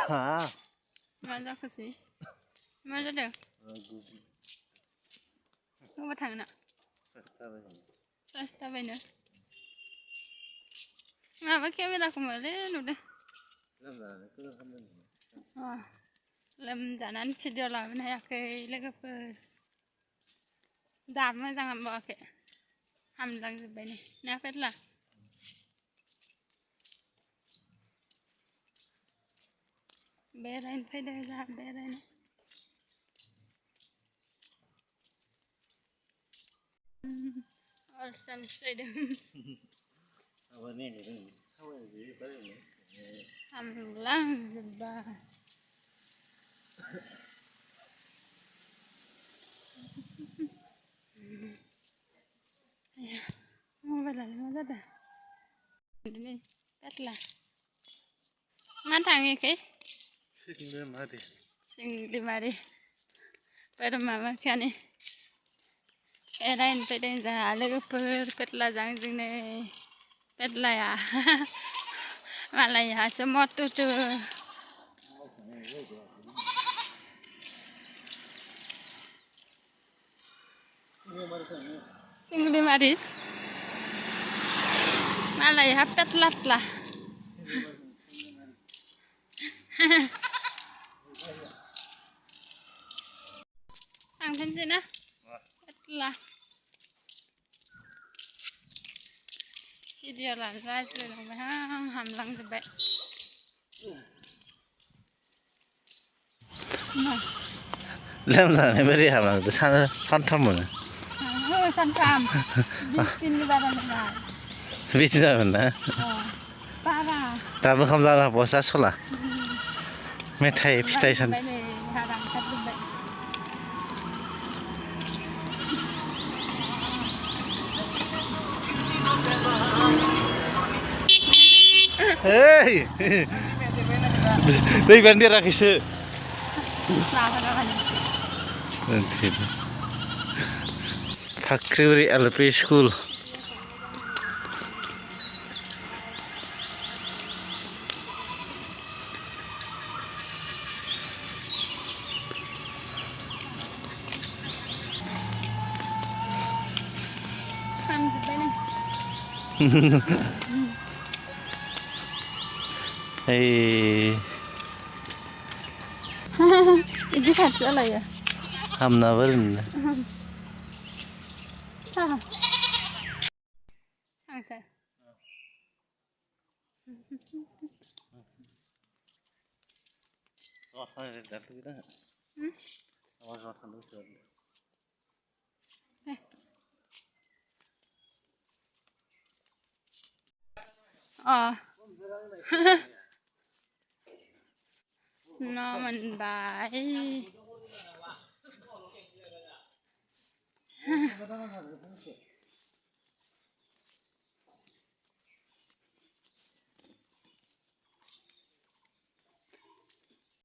मा जाखोसै मा जादों बहा थाङो ना सार्स थाबायनो माबा केमेराखौ मोले नुदों लोमजानानै भिडिअ लाबोनो हायाखै लोगोफोर दाबो मोजां हामबावाखै हामलांजोब्बाय नै ना फेरला बेरायनो फैदों जोंहा बेरायनो अलसियानो सोलायदों हामलांजोब्बाय मबाइलालाय मा जादों नै फेरला मा थाङिखै सिंग्रिमारि बोरमा माखायानो बेरायनो फैदों जोंहा लोगोफोर फेरलाजों जोंनो फेरलाया मालायहासो मटुटु सिंग्रिमारि मालायहा पेटला थांफिनसै ना पेटला भिडिअ लानो रायज्लायलांबाय आं हामलांजोब्बाय लोमजानाय बोरै हामलांदो सानथाम मोनो सानथाम 20 दिननि बारा नङा बिदि जागोन ना बारा दाबो ओंखाम जानो हाबावासै आसला मेथाइ फिथाइ सान Hei, đây bên đi ra cái sự. Fakri LP School. Hey. Ini kacau lah ya. Hamna berin. Angsa. Oh. Nó mình bài